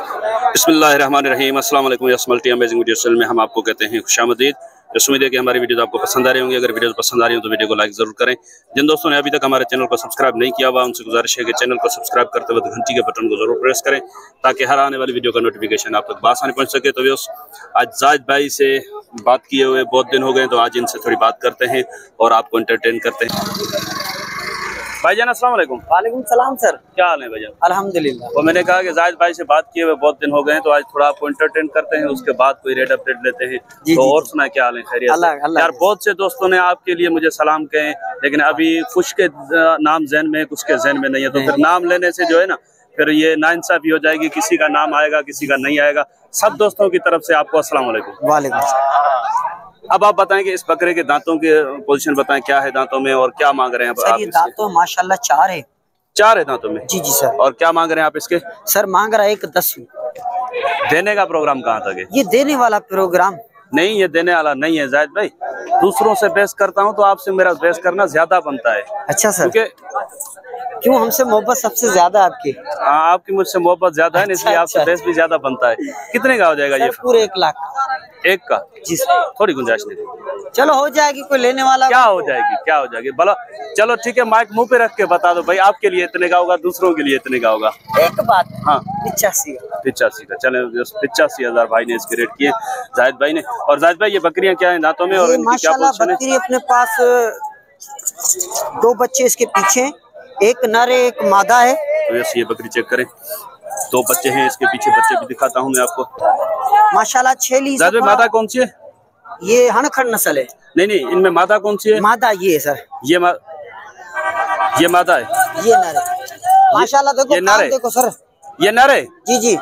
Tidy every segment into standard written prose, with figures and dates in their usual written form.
बिस्मिल्लाहिर्रहमानिर्रहीम। अस्सलाम वालेकुम। यसमल टी अमेजिंग वीडियो चैनल में हम आपको कहते हैं खुशामदीद। उम्मीद है कि हमारी वीडियो आपको पसंद आ रही होंगी। अगर वीडियो पसंद आ रही हो तो वीडियो को लाइक जरूर करें। जिन दोस्तों ने अभी तक हमारे चैनल को सब्सक्राइब नहीं किया हुआ उनसे गुजारिश है कि चैनल को सब्सक्राइब करते वक्त घंटी के बटन को जरूर प्रेस करें ताकि हर आने वाली वीडियो का नोटिफिकेशन आप तक बासानी पहुंच सके। तो आज जाहिद भाई से बात किए हुए बहुत दिन हो गए, तो आज इनसे थोड़ी बात करते हैं और आपको एंटरटेन करते हैं। भाईजान अस्सलाम वालेकुम। वालेकुम सलाम सर, क्या हाल है भाईजान? अल्हम्दुलिल्लाह। तो मैंने कहा कि जाहिद भाई से बात किए हुए बहुत दिन हो गए हैं, तो आज थोड़ा आपको एंटरटेन करते हैं, उसके बाद कोई रेट अपडेट लेते हैं। तो और सुना क्या हाल है? खैरियत? यार बहुत से दोस्तों ने आपके लिए मुझे सलाम कहे, लेकिन अभी कुछ के नाम जहन में, कुछ के जहन में नहीं है, तो फिर नाम लेने से जो है ना फिर ये नाइंसाफी हो जाएगी, किसी का नाम आएगा किसी का नहीं आएगा। सब दोस्तों की तरफ से आपको अस्सलाम वालेकुम। वालेकुम सलाम। अब आप बताएं कि इस बकरे के दांतों की पोजीशन बताएं, क्या है दांतों में और क्या मांग रहे हैं सर? ये दांतों माशाल्लाह 4 है। 4 है दांतों में? जी जी सर। और क्या मांग रहे हैं आप इसके? सर मांग रहा है 1.10। देने का प्रोग्राम कहाँ तक है? ये देने वाला प्रोग्राम नहीं, ये देने वाला नहीं है जाहिद भाई। दूसरों से बहस करता हूँ तो आपसे मेरा बहस करना ज्यादा बनता है। अच्छा सर। क्यों? हमसे मोहब्बत सबसे ज्यादा आपकी। हाँ, आपकी मुझसे मोहब्बत ज्यादा है, इसलिए आपसे बहस भी ज्यादा बनता है। कितने का हो जाएगा ये? पूरे 1 लाख। एक का? जी सर। थोड़ी गुंजाइश नहीं? चलो हो जाएगी, कोई लेने वाला। क्या हो जाएगी? क्या हो जाएगी? भला चलो ठीक है, माइक मुंह पे रख के बता दो भाई, आपके लिए इतने का होगा, दूसरों के लिए इतने का होगा। एक बात। हाँ 85 का। चले 85,000 भाई ने इसके रेट किए जाहिद भाई ने। और जाहिद भाई ये बकरियां क्या है दांतों में और इनकी क्या पोजीशन है? बकरी अपने पास 2 बच्चे इसके पीछे, एक नर है एक मादा है। तो ये बकरी चेक करें, 2 बच्चे हैं इसके पीछे, बच्चे भी दिखाता हूँ मैं आपको। माशाल्लाह 6 लीज। मादा कौन सी है? ये हनखड़ नस्ल है। नहीं, इनमें मादा कौन सी है? मादा ये है सर। ये मादा है, ये नर है। माशाल्लाह देखो, ये नर है। देखो सर, ये नर है। जी जी।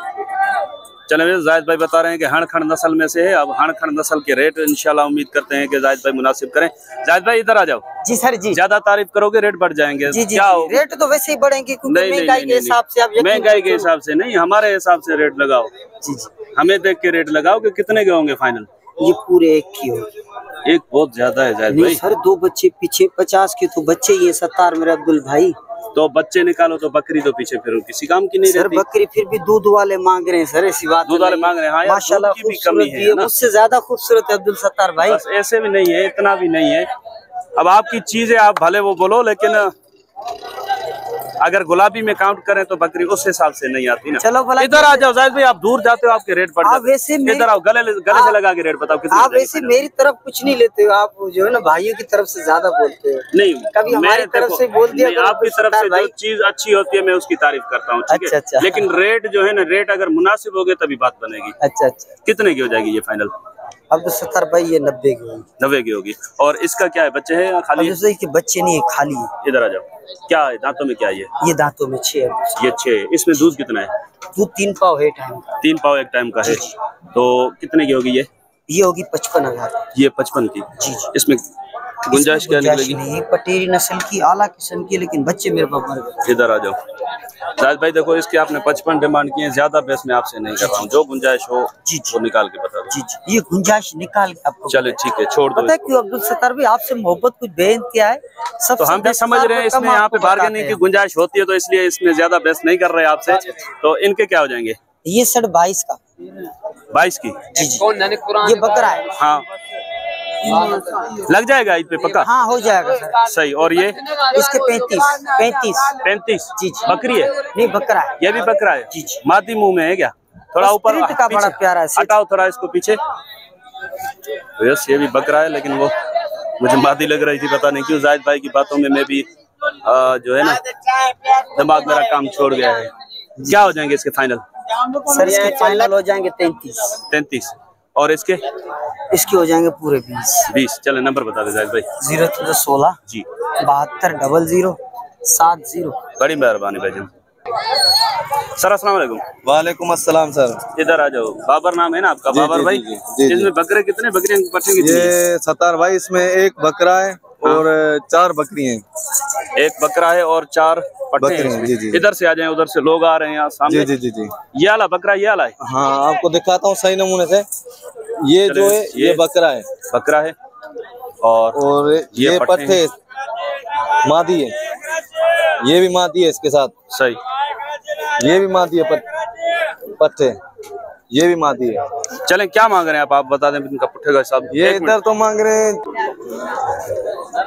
चले जाहिद भाई बता रहे हैं कि हनखड़ नस्ल में से है। अब हनखड़ नस्ल के रेट इंशाल्लाह उम्मीद करते हैं कि जाहिद भाई मुनासिब करें। जाहिद भाई इधर आ जाओ। जी सर जी। ज्यादा तारीफ करोगे रेट बढ़ जाएंगे। जी जी, क्या रेट तो वैसे ही बढ़ेंगे क्योंकि महंगाई के हिसाब से। महंगाई के हिसाब से नहीं, हमारे हिसाब से रेट लगाओ। जी जी, हमें देख के रेट लगाओ कि कितने के होंगे फाइनल। ये पूरे 1 की होगी। 1 बहुत ज्यादा है जाहिद भाई। सर 2 बच्चे पीछे 50 के तो बच्चे, ये 70 मेरे अब्दुल भाई। तो बच्चे निकालो तो बकरी तो पीछे फिर किसी काम की नहीं सर रहती। बकरी फिर भी दूध वाले मांग रहे हैं सर, ऐसी बात। दूध वाले मांग रहे हैं। हाँ माशाल्लाह की भी कमी है ना? उससे ज्यादा खूबसूरत है अब्दुल सत्तार भाई। बस ऐसे भी नहीं है, इतना भी नहीं है। अब आपकी चीजें आप भले वो बोलो, लेकिन अगर गुलाबी में काउंट करें तो बकरी उस हिसाब से नहीं आती ना। चलो भला इधर आ जाओ जाहिद भाई, आप दूर जाते हो आपके रेट बढ़ जाते हैं। वैसे इधर आओ, गले से लगा के रेट बताओ कितने। आप वैसे मेरी तरफ कुछ नहीं लेते हो, आप जो है ना भाइयों की तरफ से ज्यादा बोलते हो। नहीं, कभी हमारी तरफ से बोल दिया। आपकी तरफ से जो चीज अच्छी होती है मैं उसकी तारीफ करता हूँ। अच्छा। लेकिन रेट जो है ना, रेट अगर मुनासिब हो गए तभी बात बनेगी। अच्छा। कितने की हो जाएगी ये फाइनल? अब्दुल सत्तार भाई ये 90 की होगी। 90 की होगी। और इसका क्या है, बच्चे हैं खाली? के बच्चे नहीं है, खाली है। इधर आ जाओ। क्या है दांतों में? क्या है ये दांतों में 6 है। ये 6। इसमें दूध कितना है? दूध 3 पाव है टाइम का। 3 पाव एक टाइम का है। तो कितने की होगी ये? ये होगी 55,000। ये 55 की। जी। इसमें गुंजाइश क्या निकलेगी? नहीं, पटेरी नस्ल की आला किस्म की, लेकिन बच्चे मेरे पास मर गए। इधर आ जाओ जाहिद भाई, देखो इसके आपने 55 डिमांड किए, ज्यादा बेस में आपसे नहीं कर रहा हूँ। जो गुंजाइश हो वो निकाल के बता दो। जी, ये गुंजाइश निकाल के आपको। चले ठीक है, छोड़ दो। पता है क्यों अब्दुल सत्तार भाई, आपसे मोहब्बत कुछ बेइंतहा है। सब तो हम भी समझ रहे हैं, इसमें यहाँ पे बार्गेनिंग की गुंजाइश होती है, तो इसलिए इसमें ज्यादा बेस नहीं कर रहे आपसे। तो इनके क्या हो जाएंगे? ये 22 का। 22 की? जी। ये बकरा है। हाँ लग जाएगा ईद पे पक्का? हाँ हो जाएगा सर। सही। और ये इसके 35। जी। बकरी है? नहीं बकरा है। ये भी बकरा है? जी। मादी मुंह में है क्या? थोड़ा ऊपर का बड़ा प्यारा है। हटाओ थोड़ा इसको पीछे। तो यस, ये भी बकरा है, लेकिन वो मुझे मादी लग रही थी, पता नहीं क्यों। जाहिद भाई की बातों में मैं भी जो है ना, दिमाग मेरा काम छोड़ गया है। क्या हो जाएंगे इसके फाइनल? सर इसके फाइनल हो जाएंगे 33। और इसके हो जाएंगे पूरे 20। चले नंबर बता दे जाहिद भाई। 016 जी 7200 70। बड़ी मेहरबानी भाईजान। सर अस्सलाम वालेकुम। वालेकुम अस्सलाम सर। इधर आ जाओ। बाबर नाम है ना आपका? बाबर भाई। इसमें बकरे कितने, बकरियां पट्टे कितनी? ये सत्तार भाई, इसमें 1 बकरा है और 4 बकरी हैं। 1 बकरा है और 4 पट्टे हैं। जी। इधर से आ जाएं, उधर से लोग आ रहे हैं यहाँ सामने। जी। ये वाला बकरा, ये वाला है? हाँ आपको दिखाता हूँ सही नमूने से। ये जो है ये बकरा है और ये पट्टे मादी है। ये भी मादी है इसके साथ। सही। ये भी मादी है, पट्टे, ये भी मादी है। चलें, क्या मांग रहे हैं आप बता दें इनका पुट्ठे का हिसाब। ये इधर तो मांग रहे हैं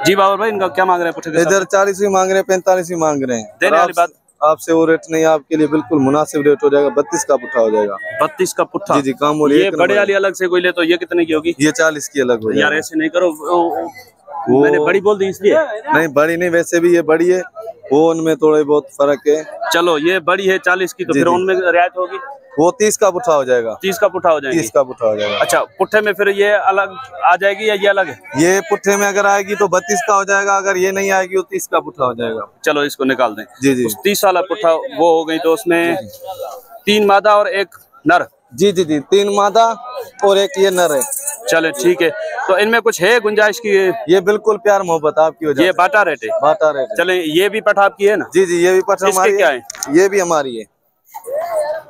जी बाबर भाई, इनका क्या मांग रहे हैं पुट्ठे का? इधर 40 भी मांग रहे हैं, 45 भी मांग रहे हैं। देने वाली बात आपसे वो रेट नहीं, आपके लिए बिल्कुल मुनासिब रेट हो जाएगा। 32 का पुट्ठा हो जाएगा। 32 का पुट्ठा? जी जी, काम हो। ये बड़े वाली अलग से कोई ले तो ये कितने की होगी? ये 40 की अलग हो जाएगा। यार ऐसे नहीं करो, मैंने बड़ी बोल दी इसलिए। नहीं बड़ी नहीं, वैसे भी ये बड़ी है, वो उनमें थोड़े बहुत फर्क है। चलो ये बड़ी है 40 की, तो फिर उनमें रियायत होगी। वो 30 का पुट्ठा हो जाएगा। 30 का पुट्ठा हो जाएगा। 30 का पुट्ठा हो जाएगा। अच्छा, पुट्ठे में फिर ये अलग आ जाएगी या ये अलग है? ये पुट्ठे में अगर आएगी तो 32 का हो जाएगा, अगर ये नहीं आएगी तो 30 का पुट्ठा हो जाएगा। चलो इसको निकाल दें। जी जी, 30 वाला पुट्ठा वो हो गई, तो उसमें 3 मादा और 1 नर। जी जी जी, 3 मादा और 1 ये नर है। चले ठीक है, तो इनमें कुछ है गुंजाइश की? ये बिल्कुल प्यार मोहब्बत आपकी हो जाए। ये बाटा रेट है? बाटा रेट। चले, ये भी पठा आपकी है ना? जी जी, ये भी पठा हमारी क्या है? ये भी हमारी है।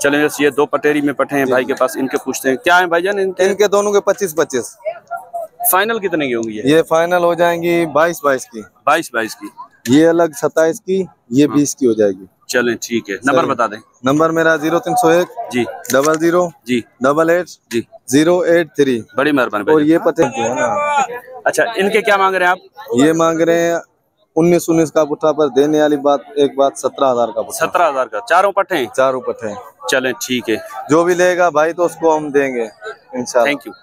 चले, ये 2 पटेरी में पठे हैं भाई के पास, इनके पूछते हैं क्या है भाईजान इनके दोनों के 25-25। फाइनल कितने की होंगी? ये फाइनल हो जाएंगी 22-22 की। 22-22 की। ये अलग 27 की, ये 20 की हो जाएगी। चलें ठीक है, नंबर बता दें। नंबर मेरा 0301 जी 00 जी 88 जी 083। बड़ी मेहरबानी। और ये पते है ना। अच्छा, इनके क्या मांग रहे हैं आप? ये मांग रहे हैं 19 का पुट्ठा, पर देने वाली बात एक बात 17,000 का पुट्ठा। 17,000 का? चारों पट्टे हैं? चारों पट्टे हैं। चलें ठीक है, जो भी लेगा भाई तो उसको हम देंगे इंशाल्लाह। Thank you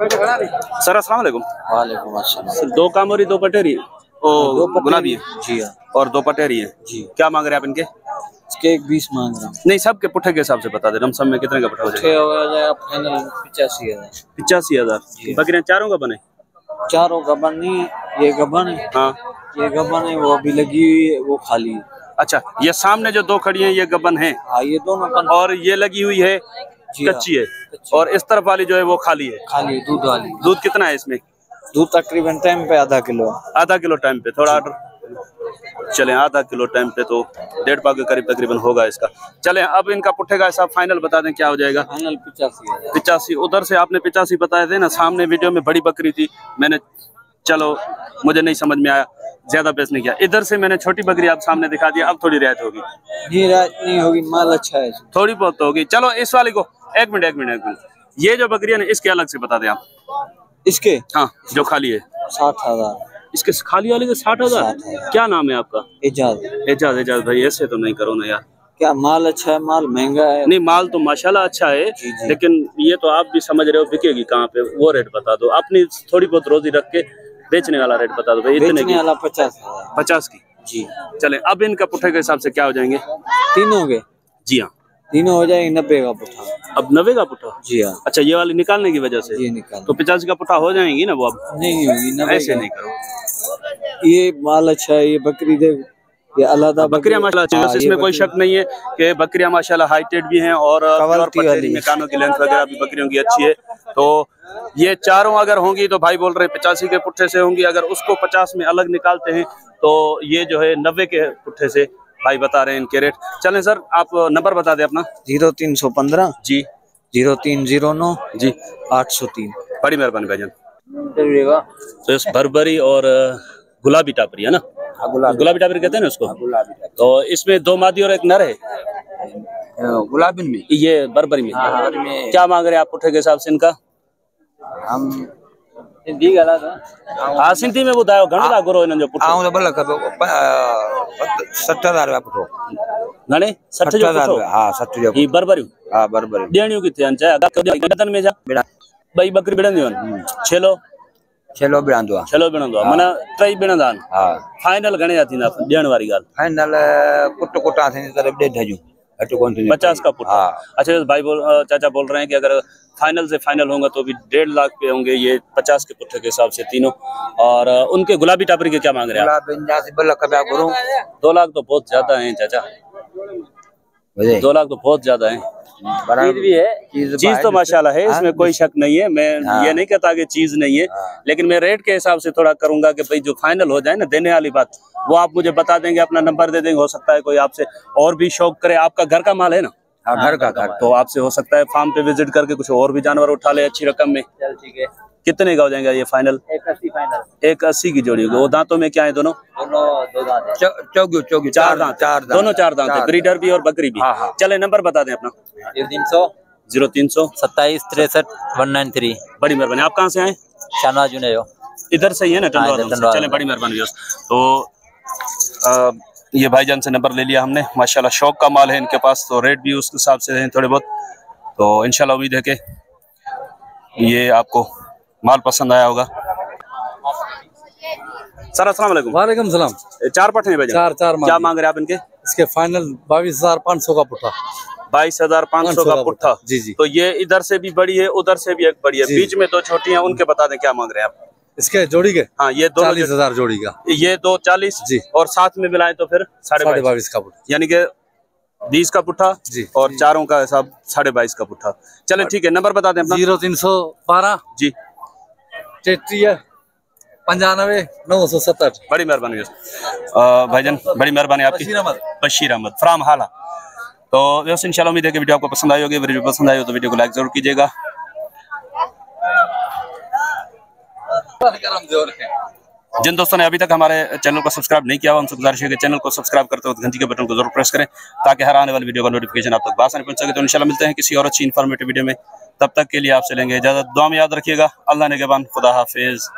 sir. अस्सलाम वालेकुम। वालेकुम अस्सलाम। 2 कामोरी 2 पटेरी ओ गुलाबी है जी हाँ, और 2 पटेरी है जी। क्या मांग रहे हैं आप इनके? इसके 20 मांग रहा हूँ। नहीं, सबके पुट्ठे के हिसाब से बता दे, लमसम में कितने का पुट्ठा हो जाएगा? फाइनल 85,000। 85,000। बकरियां चारों का बने? चारों गबन नहीं, ये गबन है। हाँ, ये गबन है, वो अभी लगी हुई है, वो खाली है। अच्छा, ये सामने जो 2 खड़ी हैं ये गबन है? हाँ, ये दोनों और ये लगी हुई है कच्ची है, और इस तरफ वाली जो है वो खाली है? खाली दूध वाली। दूध कितना है इसमें? दूध तकरीबन टाइम पे आधा किलो। आधा किलो टाइम पे? थोड़ा ऑर्डर चलें, आधा किलो टाइम पे तो 1.5 पाव के करीब तकरीबन होगा इसका। चलें, अब इनका पुट्ठे का हिसाब फाइनल बता दें क्या हो जाएगा? फाइनल 85,000। 85? उधर से आपने 85 बताए थे ना, सामने वीडियो में बड़ी बकरी थी, मैंने चलो मुझे नहीं समझ में आया, ज्यादा पेश नहीं किया। इधर से मैंने छोटी बकरी आप सामने दिखा दिया, अब थोड़ी रियायत होगी? नहीं होगी, माल अच्छा है, थोड़ी बहुत तो होगी। चलो इस वाली को एक मिनट, ये जो बकरियां इसके अलग से बता दें आप। इसके? हाँ, जो खाली है 60,000। इसके खाली वाले के 60,000? क्या नाम है आपका? एजाज। एजाज भाई, ऐसे तो नहीं करो ना यार। क्या माल अच्छा है, माल महंगा है? नहीं, माल तो माशाल्लाह अच्छा है, लेकिन ये तो आप भी समझ रहे हो बिकेगी कहाँ पे, वो रेट बता दो। अपनी थोड़ी बहुत रोजी रख के बेचने वाला रेट बता दो भाई। इतने की? 50,000। 50 की जी। चले, अब इनका पुट्ठे के हिसाब से क्या हो जाएंगे? तीनों के? जी हाँ, तीनों हो जाएंगे 90 का पुट्ठा। अब 90 का पुट्ठा? जी हाँ। अच्छा, ये वाली निकालने की वजह से? ये निकाल तो 85 का पुट्ठा हो जाएंगी ना वो? अब नहीं होगी, ऐसे नहीं करो। ये माल अच्छा है, ये बकरी देख, ये अलग बकरियां माशाल्लाह अच्छी, इसमें कोई शक नहीं है कि बकरियां माशाल्लाह हाइटेड भी हैं, और पटेरी में कानों की लेंथ वगैरह भी बकरियों की अच्छी है। तो ये चारों अगर होंगी तो भाई बोल रहे हैं 85 के पुट्ठे से होंगी, अगर उसको 50 में अलग निकालते हैं तो ये जो है 90 के पुट्ठे से भाई बता रहे हैं इनके रेट। चलें सर, आप नंबर बता दें अपना। 0315 जी 0309 जी 803। बड़ी मेहरबानी भाईजान। तो इस बर्बरी और गुलाबी टापरी है ना? गुलाबी टापरी कहते हैं ना उसको। तो इसमें 2 मादी और 1 नर है गुलाबी में, ये बर्बरी में। क्या मांग रहे हैं आप पुट्ठे के हिसाब से इनका? हम सिंधी गलत है। हाँ, सिंधी में बताओ घणा गुरो इन जो पुट्ठो। आऊं तो भला करो 60,000 पुट्ठो। घणे 60 जो पुट्ठो? हां 60 जो। ई बर्बरी? हां बर्बरी। देणियो किथे अन चाहे गदन में जा बई बकरी बिड़ंदी वन छेलो बिड़ंदो माना 3 बिड़ंदा। हां, फाइनल घणे जा थींदा देण वारी गाल? फाइनल पुट कोटा थी तरफ 1.5 50 का पुट्ठा। अच्छा भाई चाचा बोल रहे हैं कि अगर फाइनल से फाइनल होगा तो भी 1.5 लाख पे होंगे ये 50 के पुट्ठे के हिसाब से तीनों। और उनके गुलाबी टापरी के क्या मांग रहे हैं आप? 2 लाख तो बहुत ज्यादा है चाचा, 2 लाख तो बहुत ज्यादा है। चीज भी है, चीज तो माशाल्लाह है, इसमें कोई शक नहीं है। मैं ये नहीं कहता कि चीज नहीं है, लेकिन मैं रेट के हिसाब से थोड़ा करूंगा कि भाई जो फाइनल हो जाए ना देने वाली बात, वो आप मुझे बता देंगे, अपना नंबर दे देंगे। हो सकता है कोई आपसे और भी शौक करे, आपका घर का माल है ना? घर का, तो आपसे हो सकता है फार्म पे विजिट करके कुछ और भी जानवर उठा ले अच्छी रकम में। चल ठीक है। कितने का हो जाएगा ये फाइनल? 180 फाइनल। 180 की जोड़ी होगी। वो दांतों में क्या है दोनों? दोनों 2 दांत है। चौकी चार दांत, दोनों 4 दांत है, ब्रीडर भी और बकरी भी। चले नंबर बता दें अपना। 0300 27 63 193। बड़ी मेहरबानी। आप कहाँ से आए? शाहनवाज जुनेजो। इधर से ही है ना, टंडवा। चले बड़ी मेहरबानी। तो ये भाईजान से नंबर ले लिया हमने। माशाल्लाह शौक का माल है इनके पास, तो रेट भी उस हिसाब से हैं थोड़े बहुत। तो इंशाल्लाह उम्मीद है कि ये आपको माल पसंद आया होगा। सर अस्सलाम वालेकुम। वालेकुम सलाम। 4 पट्टे हैं भाईजान? 4 क्या मांग रहे हैं आप इनके? इसके फाइनल 22,500 का पुट्ठा। 22,500 का पुट्ठा। जी जी। तो ये इधर से भी बड़ी है, उधर से भी एक बड़ी है, बीच में 2 छोटी हैं, उनके बता दें क्या मांग रहे हैं आप? इसके जोड़ी के? हाँ, ये 40,000 जोड़ी का। ये 240 जी। और साथ में मिलाएं तो फिर 22,500 का पुट्ठा, यानी कि 20 का पुट्ठा जी। और चारों का हिसाब 22,500 का पुट्ठा। चले ठीक है, नंबर बता दें अपना। 0312 जी 33 95 967। बड़ी मेहरबानी भाईजान, बड़ी मेहरबानी आपकी। बशीर अहमद फ्राम हाला। तो वैसे इंशाल्लाह उम्मीद है कि वीडियो आपको पसंद आई होगी। वीडियो पसंद आई हो तो वीडियो को लाइक जरूर कीजिएगा। जिन दोस्तों ने अभी तक हमारे चैनल को सब्सक्राइब नहीं किया हुआ, उनसे गुजारिश है कि चैनल को सब्सक्राइब करते वक्त घंटी के बटन को जरूर प्रेस करें, ताकि हर आने वाली वीडियो का नोटिफिकेशन आप तक बासानी पहुंच सके। तो इंशाल्लाह मिलते हैं किसी और अच्छी इन्फॉर्मेटिव वीडियो में। तब तक के लिए आपसे लेंगे इजाजत। दुआ में याद रखिएगा। अल्लाह ने के बाद खुदा हाफिज।